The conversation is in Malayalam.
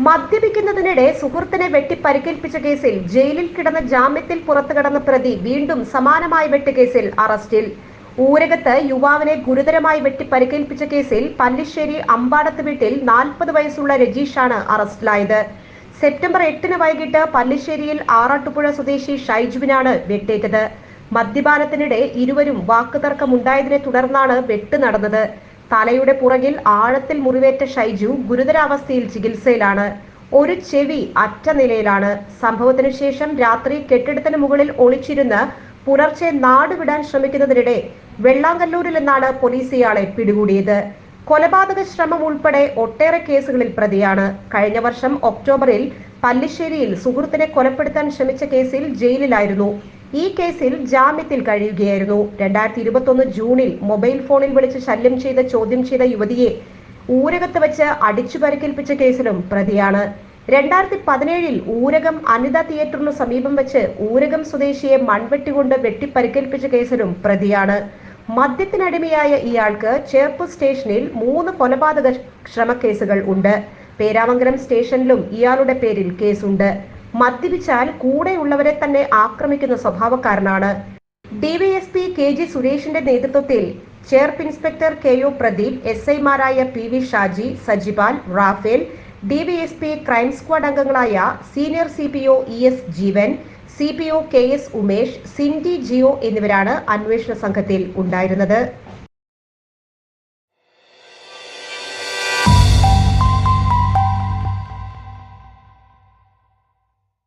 മദ്യപിക്കുന്നതിനിടെ സുഹൃത്തിനെ വെട്ടി പരിക്കേൽപ്പിച്ച കേസിൽ ജയിലിൽ കിടന്ന ജാമ്യത്തിൽ പുറത്തുകടന്ന പ്രതി വീണ്ടും സമാനമായ വെട്ടുകേസിൽ അറസ്റ്റിൽ. ഊരകത്ത് യുവാവിനെ ഗുരുതരമായി വെട്ടി പരിക്കേൽപ്പിച്ച കേസിൽ പല്ലിശ്ശേരി അമ്പാടത്ത് വീട്ടിൽ 40 വയസ്സുള്ള രജീഷാണ് അറസ്റ്റിലായത്. സെപ്റ്റംബർ 8 വൈകിട്ട് പല്ലിശ്ശേരിയിൽ ആറാട്ടുപുഴ സ്വദേശി ഷൈജുവിനാണ് വെട്ടേറ്റത്. മദ്യപാനത്തിനിടെ ഇരുവരും വാക്കുതർക്കമുണ്ടായതിനെ തുടർന്നാണ് വെട്ട് നടന്നത്. തലയുടെ പുറകിൽ ആഴത്തിൽ മുറിവേറ്റ ഷൈജു ഗുരുതരാവസ്ഥയിൽ ചികിത്സയിലാണ്. ഒരു ചെവി അറ്റ നിലയിലാണ്. സംഭവത്തിനു ശേഷം രാത്രി കെട്ടിടത്തിന് മുകളിൽ ഒളിച്ചിരുന്ന് പുലർച്ചെ നാടുവിടാൻ ശ്രമിക്കുന്നതിനിടെ വെള്ളാങ്കല്ലൂരിൽ നിന്നാണ് പോലീസ് ഇയാളെ പിടികൂടിയത്. കൊലപാതക ശ്രമം ഉൾപ്പെടെ ഒട്ടേറെ കേസുകളിൽ പ്രതിയാണ്. കഴിഞ്ഞ വർഷം ഒക്ടോബറിൽ പല്ലിശ്ശേരിയിൽ സുഹൃത്തിനെ കൊലപ്പെടുത്താൻ ശ്രമിച്ച കേസിൽ ജയിലിലായിരുന്നു. ഈ കേസിൽ ജാമ്യത്തിൽ കഴിയുകയായിരുന്നു. 2021 ജൂണിൽ മൊബൈൽ ഫോണിൽ വിളിച്ച് ശല്യം ചെയ്ത് ചോദ്യം ചെയ്ത യുവതിയെ ഊരകത്ത് വെച്ച് അടിച്ചു പരിക്കേൽപ്പിച്ച കേസിലും പ്രതിയാണ്. 2017 ഊരകം അനിത തിയേറ്ററിനു സമീപം വെച്ച് ഊരകം സ്വദേശിയെ മൺവെട്ടികൊണ്ട് വെട്ടിപ്പരിക്കേൽപ്പിച്ച കേസിലും പ്രതിയാണ്. മദ്യത്തിനടിമയായ ഇയാൾക്ക് ചേർപ്പ് സ്റ്റേഷനിൽ 3 കൊലപാതക ശ്രമക്കേസുകൾ ഉണ്ട്. പേരാമംഗലം സ്റ്റേഷനിലും ഇയാളുടെ പേരിൽ കേസുണ്ട്. മദ്യപിച്ചാൽ കൂടെയുള്ളവരെ തന്നെ ആക്രമിക്കുന്ന സ്വഭാവക്കാരനാണ്. ഡിവൈഎസ്പി KG സുരേഷിന്റെ നേതൃത്വത്തിൽ Cherpu inspector KO Pradeep, SI മാരായ PV Shaji, Sajipal, Raphael, DYSP crime squad അംഗങ്ങളായ senior CPO ES Jeevan, CPO KS Umesh, Cindy Jio എന്നിവരാണ് അന്വേഷണ സംഘത്തിൽ ഉണ്ടായിരുന്നത്.